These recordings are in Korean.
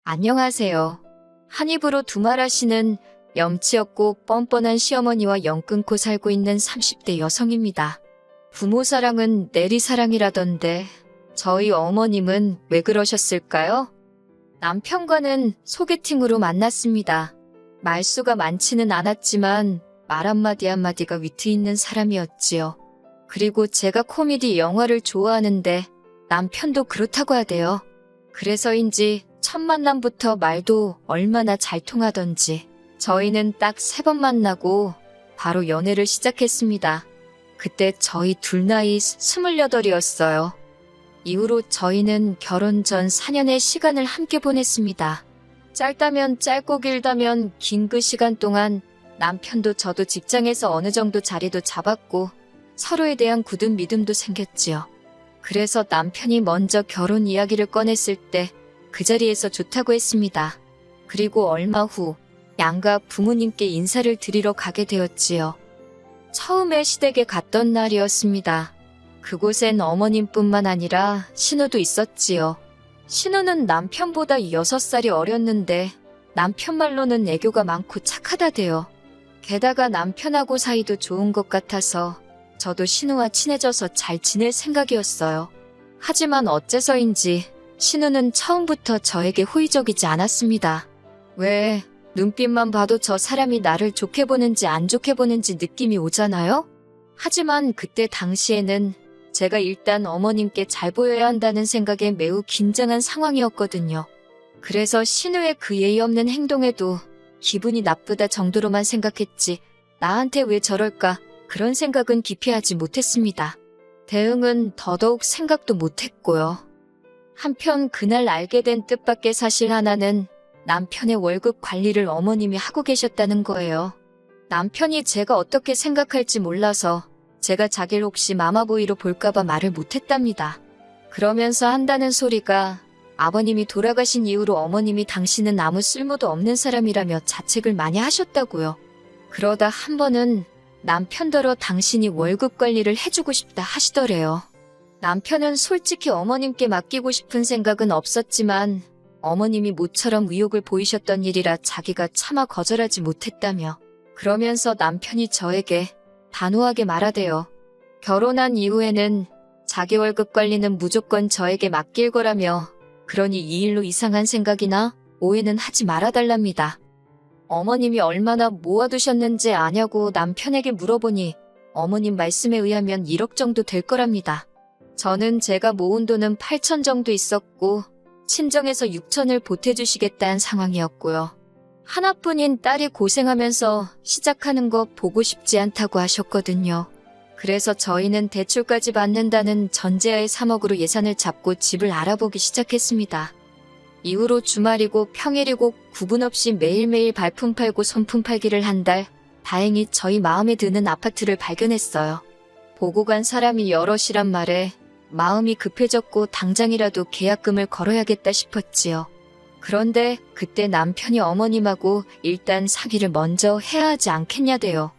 안녕하세요. 한 입으로 두말하시는 염치 없고 뻔뻔한 시어머니와 연 끊고 살고 있는 30대 여성입니다. 부모 사랑은 내리 사랑이라던데 저희 어머님은 왜 그러셨을까요? 남편과는 소개팅으로 만났습니다. 말수가 많지는 않았지만 말 한마디 한마디가 위트 있는 사람이었지요. 그리고 제가 코미디 영화를 좋아하는데 남편도 그렇다고 하대요. 그래서인지 첫 만남부터 말도 얼마나 잘 통하던지 저희는 딱 3번 만나고 바로 연애를 시작했습니다. 그때 저희 둘 나이 28이었어요. 이후로 저희는 결혼 전 4년의 시간을 함께 보냈습니다. 짧다면 짧고 길다면 긴 그 시간 동안 남편도 저도 직장에서 어느 정도 자리도 잡았고 서로에 대한 굳은 믿음도 생겼지요. 그래서 남편이 먼저 결혼 이야기를 꺼냈을 때 그 자리에서 좋다고 했습니다. 그리고 얼마 후 양가 부모님께 인사를 드리러 가게 되었지요. 처음에 시댁에 갔던 날이었습니다. 그곳엔 어머님뿐만 아니라 신우도 있었지요. 신우는 남편보다 6살이 어렸는데 남편 말로는 애교가 많고 착하다대요. 게다가 남편하고 사이도 좋은 것 같아서 저도 신우와 친해져서 잘 지낼 생각이었어요. 하지만 어째서인지 신우는 처음부터 저에게 호의적이지 않았습니다. 왜 눈빛만 봐도 저 사람이 나를 좋게 보는지 안 좋게 보는지 느낌이 오잖아요? 하지만 그때 당시에는 제가 일단 어머님께 잘 보여야 한다는 생각에 매우 긴장한 상황이었거든요. 그래서 신우의 그 예의 없는 행동에도 기분이 나쁘다 정도로만 생각했지 나한테 왜 저럴까 그런 생각은 깊이 하지 못했습니다. 대응은 더더욱 생각도 못했고요. 한편 그날 알게 된 뜻밖의 사실 하나는 남편의 월급 관리를 어머님이 하고 계셨다는 거예요. 남편이 제가 어떻게 생각할지 몰라서 제가 자기를 혹시 마마보이로 볼까봐 말을 못했답니다. 그러면서 한다는 소리가 아버님이 돌아가신 이후로 어머님이 당신은 아무 쓸모도 없는 사람이라며 자책을 많이 하셨다고요. 그러다 한 번은 남편더러 당신이 월급 관리를 해주고 싶다 하시더래요. 남편은 솔직히 어머님께 맡기고 싶은 생각은 없었지만 어머님이 모처럼 의욕을 보이셨던 일이라 자기가 차마 거절하지 못했다며 그러면서 남편이 저에게 단호하게 말하대요. 결혼한 이후에는 자기 월급 관리는 무조건 저에게 맡길 거라며 그러니 이 일로 이상한 생각이나 오해는 하지 말아달랍니다. 어머님이 얼마나 모아두셨는지 아냐고 남편에게 물어보니 어머님 말씀에 의하면 1억 정도 될 거랍니다. 저는 제가 모은 돈은 8천 정도 있었고 친정에서 6천을 보태주시겠다는 상황이었고요. 하나뿐인 딸이 고생하면서 시작하는 거 보고 싶지 않다고 하셨거든요. 그래서 저희는 대출까지 받는다는 전제하에 3억으로 예산을 잡고 집을 알아보기 시작했습니다. 이후로 주말이고 평일이고 구분 없이 매일매일 발품 팔고 손품 팔기를 한 달, 다행히 저희 마음에 드는 아파트를 발견했어요. 보고 간 사람이 여럿이란 말에 마음이 급해졌고 당장이라도 계약금을 걸어야겠다 싶었지요. 그런데 그때 남편이 어머님하고 일단 상의를 먼저 해야 하지 않겠냐대요.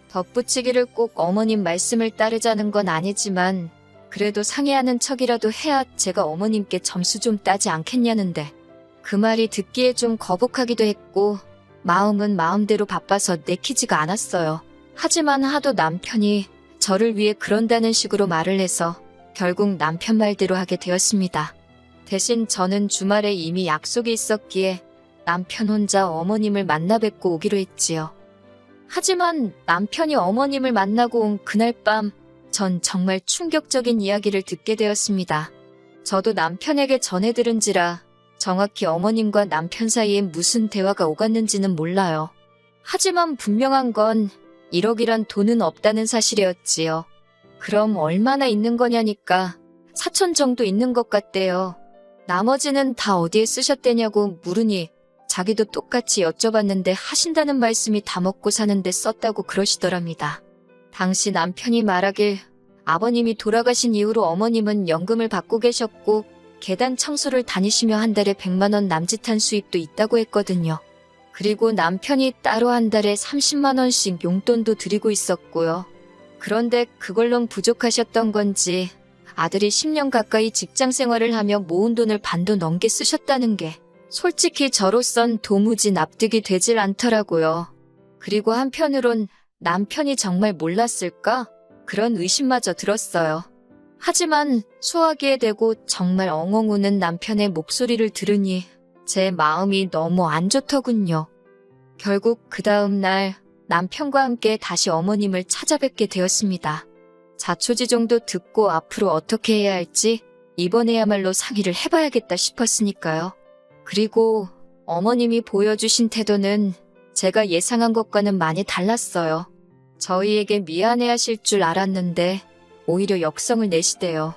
덧붙이기를 꼭 어머님 말씀을 따르자는 건 아니지만 그래도 상의하는 척이라도 해야 제가 어머님께 점수 좀 따지 않겠냐는데 그 말이 듣기에 좀 거북하기도 했고 마음은 마음대로 바빠서 내키지가 않았어요. 하지만 하도 남편이 저를 위해 그런다는 식으로 말을 해서 결국 남편 말대로 하게 되었습니다. 대신 저는 주말에 이미 약속이 있었기에 남편 혼자 어머님을 만나 뵙고 오기로 했지요. 하지만 남편이 어머님을 만나고 온 그날 밤 전 정말 충격적인 이야기를 듣게 되었습니다. 저도 남편에게 전해 들은지라 정확히 어머님과 남편 사이에 무슨 대화가 오갔는지는 몰라요. 하지만 분명한 건 1억이란 돈은 없다는 사실이었지요. 그럼 얼마나 있는 거냐니까 4천 정도 있는 것 같대요. 나머지는 다 어디에 쓰셨대냐고 물으니 자기도 똑같이 여쭤봤는데 하신다는 말씀이 다 먹고 사는데 썼다고 그러시더랍니다. 당시 남편이 말하길 아버님이 돌아가신 이후로 어머님은 연금을 받고 계셨고 계단 청소를 다니시며 한 달에 100만 원 남짓한 수입도 있다고 했거든요. 그리고 남편이 따로 한 달에 30만 원씩 용돈도 드리고 있었고요. 그런데 그걸론 부족하셨던 건지 아들이 10년 가까이 직장 생활을 하며 모은 돈을 반도 넘게 쓰셨다는 게 솔직히 저로선 도무지 납득이 되질 않더라고요. 그리고 한편으론 남편이 정말 몰랐을까? 그런 의심마저 들었어요. 하지만 소화기에 대고 정말 엉엉 우는 남편의 목소리를 들으니 제 마음이 너무 안 좋더군요. 결국 그 다음 날 남편과 함께 다시 어머님을 찾아뵙게 되었습니다. 자초지종도 듣고 앞으로 어떻게 해야 할지 이번에야말로 상의를 해봐야겠다 싶었으니까요. 그리고 어머님이 보여주신 태도는 제가 예상한 것과는 많이 달랐어요. 저희에게 미안해하실 줄 알았는데 오히려 역성을 내시대요.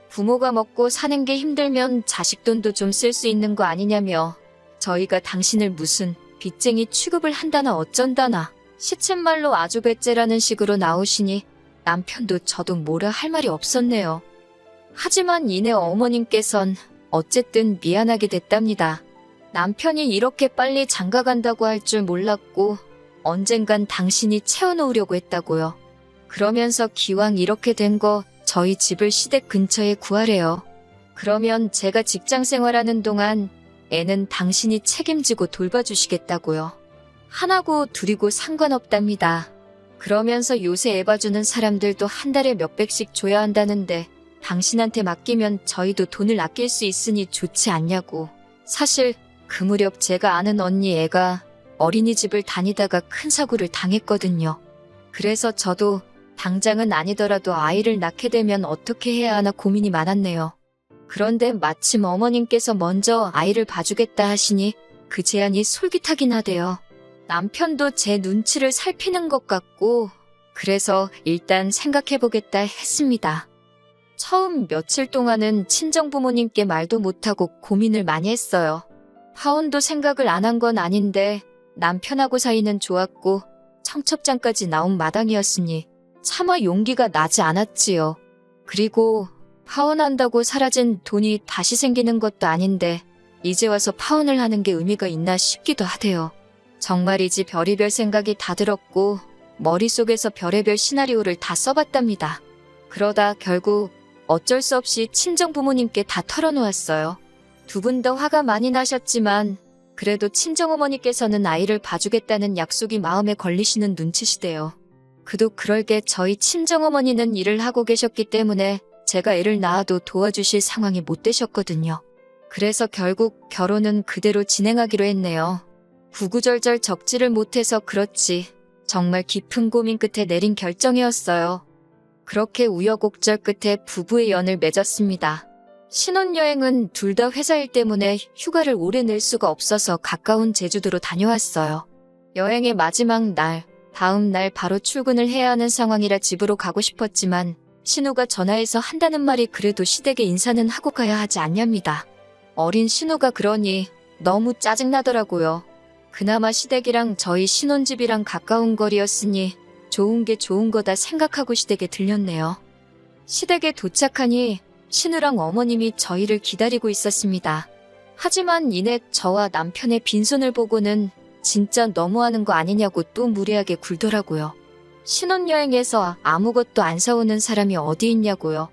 부모가 먹고 사는 게 힘들면 자식 돈도 좀 쓸 수 있는 거 아니냐며 저희가 당신을 무슨 빚쟁이 취급을 한다나 어쩐다나 시쳇말로 아주 배째라는 식으로 나오시니 남편도 저도 뭐라 할 말이 없었네요. 하지만 이내 어머님께선 어쨌든 미안하게 됐답니다. 남편이 이렇게 빨리 장가간다고 할 줄 몰랐고 언젠간 당신이 채워놓으려고 했다고요. 그러면서 기왕 이렇게 된 거 저희 집을 시댁 근처에 구하래요. 그러면 제가 직장 생활하는 동안 애는 당신이 책임지고 돌봐주시겠다고요. 하나고 둘이고 상관없답니다. 그러면서 요새 애 봐주는 사람들도 한 달에 몇백씩 줘야 한다는데 당신한테 맡기면 저희도 돈을 아낄 수 있으니 좋지 않냐고. 사실 그 무렵 제가 아는 언니 애가 어린이집을 다니다가 큰 사고를 당했거든요. 그래서 저도 당장은 아니더라도 아이를 낳게 되면 어떻게 해야 하나 고민이 많았네요. 그런데 마침 어머님께서 먼저 아이를 봐주겠다 하시니 그 제안이 솔깃하긴 하대요. 남편도 제 눈치를 살피는 것 같고 그래서 일단 생각해보겠다 했습니다. 처음 며칠 동안은 친정부모님께 말도 못하고 고민을 많이 했어요. 파혼도 생각을 안 한 건 아닌데 남편하고 사이는 좋았고 청첩장까지 나온 마당이었으니 차마 용기가 나지 않았지요. 그리고 파혼한다고 사라진 돈이 다시 생기는 것도 아닌데 이제 와서 파혼을 하는 게 의미가 있나 싶기도 하대요. 정말이지 별의별 생각이 다 들었고 머릿속에서 별의별 시나리오를 다 써봤답니다. 그러다 결국 어쩔 수 없이 친정부모님께 다 털어놓았어요. 두 분 다 화가 많이 나셨지만 그래도 친정어머니께서는 아이를 봐주겠다는 약속이 마음에 걸리시는 눈치시대요. 그도 그럴게 저희 친정어머니는 일을 하고 계셨기 때문에 제가 애를 낳아도 도와주실 상황이 못 되셨거든요. 그래서 결국 결혼은 그대로 진행하기로 했네요. 구구절절 적지를 못해서 그렇지 정말 깊은 고민 끝에 내린 결정이었어요. 그렇게 우여곡절 끝에 부부의 연을 맺었습니다. 신혼여행은 둘 다 회사 일 때문에 휴가를 오래 낼 수가 없어서 가까운 제주도로 다녀왔어요. 여행의 마지막 날, 다음 날 바로 출근을 해야 하는 상황이라 집으로 가고 싶었지만 신우가 전화해서 한다는 말이 그래도 시댁에 인사는 하고 가야 하지 않냐입니다. 어린 신우가 그러니 너무 짜증나더라고요. 그나마 시댁이랑 저희 신혼집이랑 가까운 거리였으니 좋은 게 좋은 거다 생각하고 시댁에 들렸네요. 시댁에 도착하니 신우랑 어머님이 저희를 기다리고 있었습니다. 하지만 이내 저와 남편의 빈손을 보고는 진짜 너무하는 거 아니냐고 또 무례하게 굴더라고요. 신혼여행에서 아무것도 안 사오는 사람이 어디 있냐고요.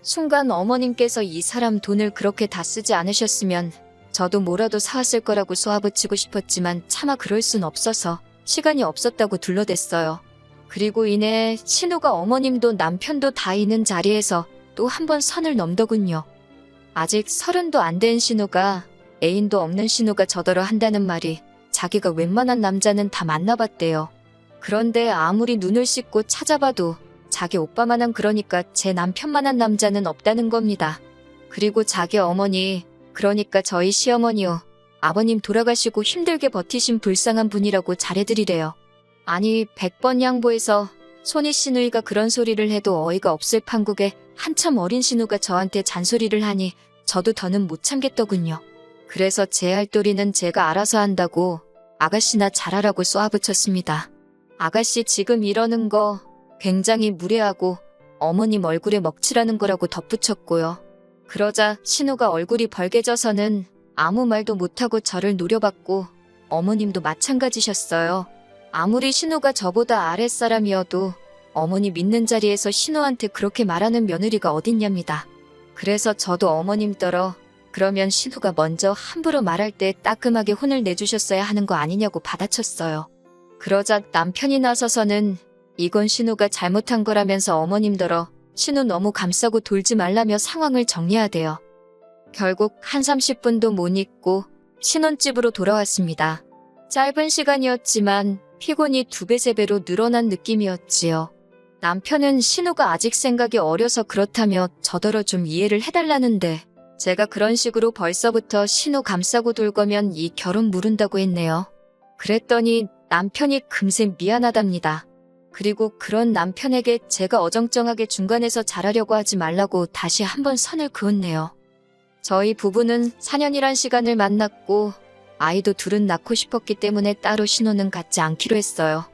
순간 어머님께서 이 사람 돈을 그렇게 다 쓰지 않으셨으면 저도 뭐라도 사왔을 거라고 쏘아붙이고 싶었지만 차마 그럴 순 없어서 시간이 없었다고 둘러댔어요. 그리고 이내 신우가 어머님도 남편도 다 있는 자리에서 또 한 번 선을 넘더군요. 아직 30도 안 된 신우가 애인도 없는 신우가 저더러 한다는 말이 자기가 웬만한 남자는 다 만나봤대요. 그런데 아무리 눈을 씻고 찾아봐도 자기 오빠만한 그러니까 제 남편만한 남자는 없다는 겁니다. 그리고 자기 어머니, 그러니까 저희 시어머니요. 아버님 돌아가시고 힘들게 버티신 불쌍한 분이라고 잘해드리래요. 아니 100번 양보해서 손이 시누이가 그런 소리를 해도 어이가 없을 판국에 한참 어린 신우가 저한테 잔소리를 하니 저도 더는 못 참겠더군요. 그래서 제 할도리는 제가 알아서 한다고 아가씨나 잘하라고 쏘아붙였습니다. 아가씨 지금 이러는 거 굉장히 무례하고 어머님 얼굴에 먹칠하는 거라고 덧붙였고요. 그러자 신우가 얼굴이 벌개져서는 아무 말도 못하고 저를 노려봤고 어머님도 마찬가지셨어요. 아무리 신우가 저보다 아랫사람이어도 어머니 믿는 자리에서 신우한테 그렇게 말하는 며느리가 어딨냐입니다. 그래서 저도 어머님 떨어 그러면 신우가 먼저 함부로 말할 때 따끔하게 혼을 내주셨어야 하는 거 아니냐고 받아쳤어요. 그러자 남편이 나서서는 이건 신우가 잘못한 거라면서 어머님더러 신우 너무 감싸고 돌지 말라며 상황을 정리하대요. 결국 한 30분도 못 있고 신혼집으로 돌아왔습니다. 짧은 시간이었지만 피곤이 2배, 3배로 늘어난 느낌이었지요. 남편은 신우가 아직 생각이 어려서 그렇다며 저더러 좀 이해를 해달라는데 제가 그런 식으로 벌써부터 신우 감싸고 돌 거면 이 결혼 무른다고 했네요. 그랬더니 남편이 금세 미안하답니다. 그리고 그런 남편에게 제가 어정쩡하게 중간에서 잘하려고 하지 말라고 다시 한번 선을 그었네요. 저희 부부는 4년이란 시간을 만났고 아이도 둘은 낳고 싶었기 때문에 따로 신혼은 갖지 않기로 했어요.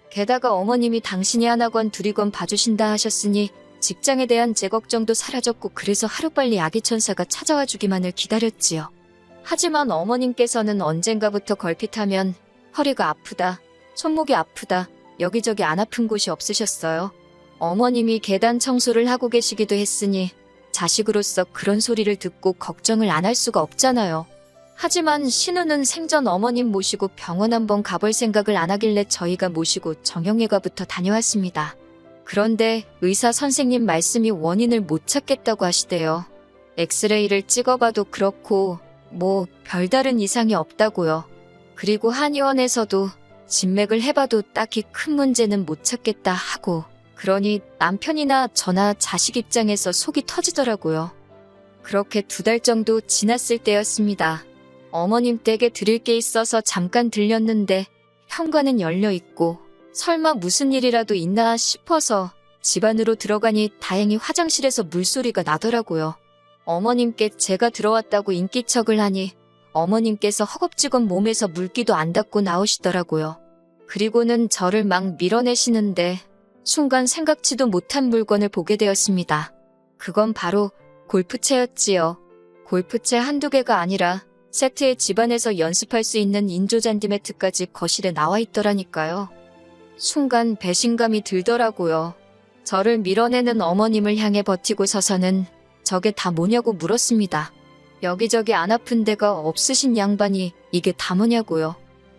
게다가 어머님이 당신이 하나건 둘이건 봐주신다 하셨으니 직장에 대한 제 걱정도 사라졌고 그래서 하루빨리 아기 천사가 찾아와 주기만을 기다렸지요. 하지만 어머님께서는 언젠가부터 걸핏하면 허리가 아프다, 손목이 아프다, 여기저기 안 아픈 곳이 없으셨어요. 어머님이 계단 청소를 하고 계시기도 했으니 자식으로서 그런 소리를 듣고 걱정을 안 할 수가 없잖아요. 하지만 신우는 생전 어머님 모시고 병원 한번 가볼 생각을 안 하길래 저희가 모시고 정형외과부터 다녀왔습니다. 그런데 의사 선생님 말씀이 원인을 못 찾겠다고 하시대요. 엑스레이를 찍어봐도 그렇고 뭐 별다른 이상이 없다고요. 그리고 한의원에서도 진맥을 해봐도 딱히 큰 문제는 못 찾겠다 하고 그러니 남편이나 저나 자식 입장에서 속이 터지더라고요. 그렇게 2달 정도 지났을 때였습니다. 어머님 댁에 드릴 게 있어서 잠깐 들렸는데 현관은 열려있고 설마 무슨 일이라도 있나 싶어서 집 안으로 들어가니 다행히 화장실에서 물소리가 나더라고요. 어머님께 제가 들어왔다고 인기척을 하니 어머님께서 허겁지겁 몸에서 물기도 안 닦고 나오시더라고요. 그리고는 저를 막 밀어내시는데 순간 생각지도 못한 물건을 보게 되었습니다. 그건 바로 골프채였지요. 골프채 한두 개가 아니라 세트에 집안에서 연습할 수 있는 인조잔디 매트까지 거실에 나와 있더라니까요. 순간 배신감이 들더라고요. 저를 밀어내는 어머님을 향해 버티고 서서는 저게 다 뭐냐고 물었습니다. 여기저기 안 아픈 데가 없으신 양반이 이게 다 뭐냐고요.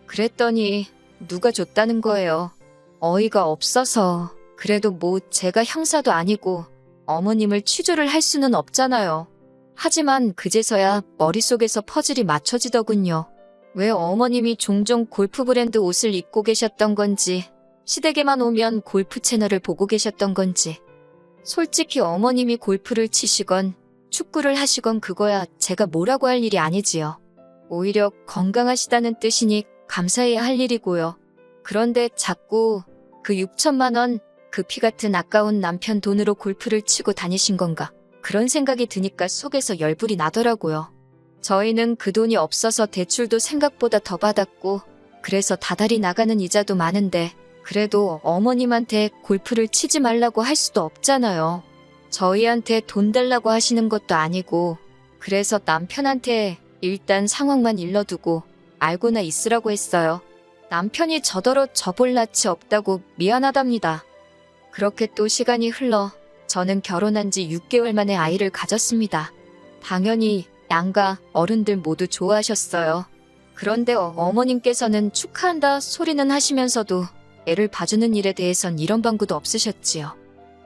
그랬더니 누가 줬다는 거예요. 어이가 없어서. 그래도 뭐 제가 형사도 아니고 어머님을 취조를 할 수는 없잖아요. 하지만 그제서야 머릿속에서 퍼즐이 맞춰지더군요. 왜 어머님이 종종 골프 브랜드 옷을 입고 계셨던 건지, 시댁에만 오면 골프 채널을 보고 계셨던 건지. 솔직히 어머님이 골프를 치시건 축구를 하시건 그거야 제가 뭐라고 할 일이 아니지요. 오히려 건강하시다는 뜻이니 감사해야 할 일이고요. 그런데 자꾸 그 6천만 원, 그 피 같은 아까운 남편 돈으로 골프를 치고 다니신 건가? 그런 생각이 드니까 속에서 열불이 나더라고요. 저희는 그 돈이 없어서 대출도 생각보다 더 받았고 그래서 다달이 나가는 이자도 많은데 그래도 어머님한테 골프를 치지 말라고 할 수도 없잖아요. 저희한테 돈 달라고 하시는 것도 아니고 그래서 남편한테 일단 상황만 일러두고 알고나 있으라고 했어요. 남편이 저더러 저볼 낯이 없다고 미안하답니다. 그렇게 또 시간이 흘러 저는 결혼한 지 6개월 만에 아이를 가졌습니다. 당연히 양가 어른들 모두 좋아하셨어요. 그런데 어머님께서는 축하한다 소리는 하시면서도 애를 봐주는 일에 대해선 이런 방구도 없으셨지요.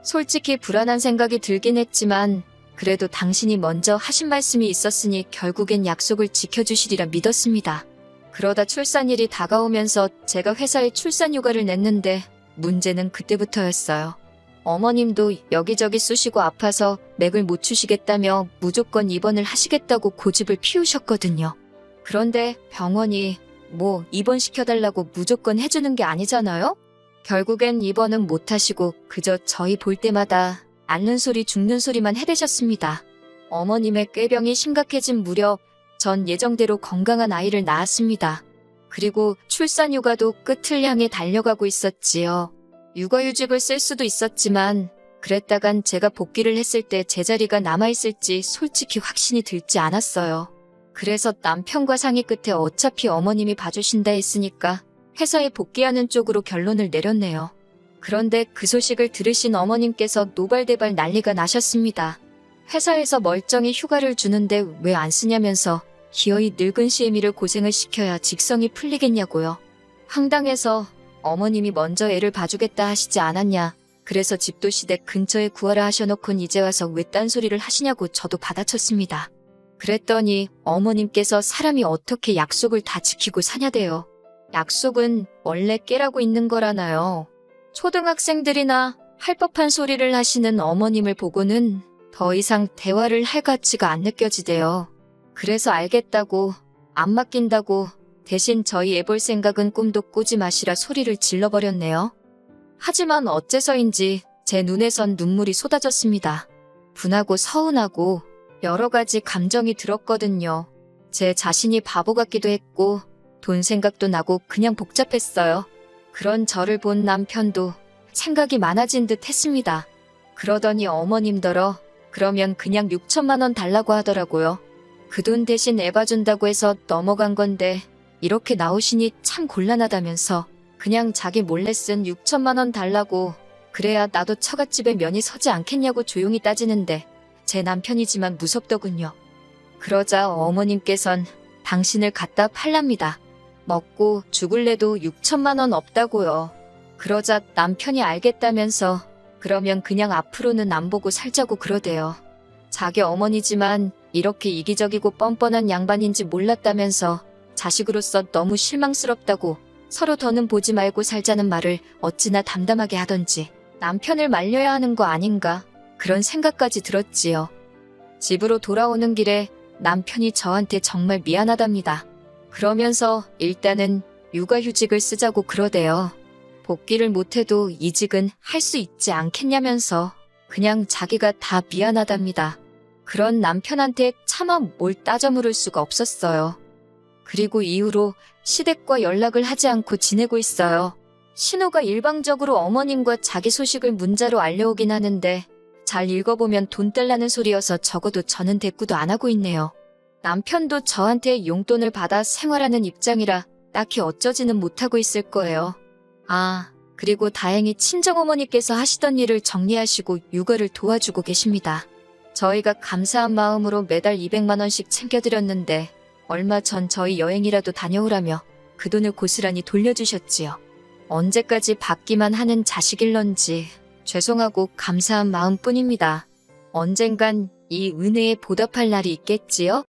솔직히 불안한 생각이 들긴 했지만 그래도 당신이 먼저 하신 말씀이 있었으니 결국엔 약속을 지켜주시리라 믿었습니다. 그러다 출산일이 다가오면서 제가 회사에 출산휴가를 냈는데 문제는 그때부터였어요. 어머님도 여기저기 쑤시고 아파서 맥을 못 추시겠다며 무조건 입원을 하시겠다고 고집을 피우셨거든요. 그런데 병원이 뭐 입원시켜달라고 무조건 해주는 게 아니잖아요? 결국엔 입원은 못 하시고 그저 저희 볼 때마다 앓는 소리 죽는 소리만 해대셨습니다. 어머님의 꾀병이 심각해진 무렵 전 예정대로 건강한 아이를 낳았습니다. 그리고 출산휴가도 끝을 향해 달려가고 있었지요. 육아휴직을 쓸 수도 있었지만 그랬다간 제가 복귀를 했을 때 제자리가 남아있을지 솔직히 확신이 들지 않았어요. 그래서 남편과 상의 끝에 어차피 어머님이 봐주신다 했으니까 회사에 복귀하는 쪽으로 결론을 내렸네요. 그런데 그 소식을 들으신 어머님께서 노발대발 난리가 나셨습니다. 회사에서 멀쩡히 휴가를 주는데 왜 안 쓰냐면서 기어이 늙은 시애미를 고생을 시켜야 직성이 풀리겠냐고요. 황당해서 어머님이 먼저 애를 봐주겠다 하시지 않았냐. 그래서 집도 시댁 근처에 구하라 하셔놓곤 이제 와서 왜 딴소리를 하시냐고 저도 받아쳤습니다. 그랬더니 어머님께서 사람이 어떻게 약속을 다 지키고 사냐대요. 약속은 원래 깨라고 있는 거라나요. 초등학생들이나 할 법한 소리를 하시는 어머님을 보고는 더 이상 대화를 할 가치가 안 느껴지대요. 그래서 알겠다고, 안 맡긴다고 대신 저희 애 볼 생각은 꿈도 꾸지 마시라 소리를 질러버렸네요. 하지만 어째서인지 제 눈에선 눈물이 쏟아졌습니다. 분하고 서운하고 여러 가지 감정이 들었거든요. 제 자신이 바보 같기도 했고 돈 생각도 나고 그냥 복잡했어요. 그런 저를 본 남편도 생각이 많아진 듯 했습니다. 그러더니 어머님더러 그러면 그냥 6천만 원 달라고 하더라고요. 그 돈 대신 애 봐준다고 해서 넘어간 건데 이렇게 나오시니 참 곤란하다면서 그냥 자기 몰래 쓴 6천만 원 달라고 그래야 나도 처갓집에 면이 서지 않겠냐고 조용히 따지는데 제 남편이지만 무섭더군요. 그러자 어머님께선 당신을 갖다 팔랍니다. 먹고 죽을래도 6천만 원 없다고요. 그러자 남편이 알겠다면서 그러면 그냥 앞으로는 안 보고 살자고 그러대요. 자기 어머니지만 이렇게 이기적이고 뻔뻔한 양반인지 몰랐다면서 자식으로서 너무 실망스럽다고 서로 더는 보지 말고 살자는 말을 어찌나 담담하게 하던지 남편을 말려야 하는 거 아닌가 그런 생각까지 들었지요. 집으로 돌아오는 길에 남편이 저한테 정말 미안하답니다. 그러면서 일단은 육아휴직을 쓰자고 그러대요. 복귀를 못해도 이직은 할 수 있지 않겠냐면서 그냥 자기가 다 미안하답니다. 그런 남편한테 차마 뭘 따져 물을 수가 없었어요. 그리고 이후로 시댁과 연락을 하지 않고 지내고 있어요. 신호가 일방적으로 어머님과 자기 소식을 문자로 알려오긴 하는데 잘 읽어보면 돈 떼려는 소리여서 적어도 저는 대꾸도 안 하고 있네요. 남편도 저한테 용돈을 받아 생활하는 입장이라 딱히 어쩌지는 못하고 있을 거예요. 아, 그리고 다행히 친정어머니께서 하시던 일을 정리하시고 육아를 도와주고 계십니다. 저희가 감사한 마음으로 매달 200만 원씩 챙겨드렸는데 얼마 전 저희 여행이라도 다녀오라며 그 돈을 고스란히 돌려주셨지요. 언제까지 받기만 하는 자식일런지 죄송하고 감사한 마음뿐입니다. 언젠간 이 은혜에 보답할 날이 있겠지요?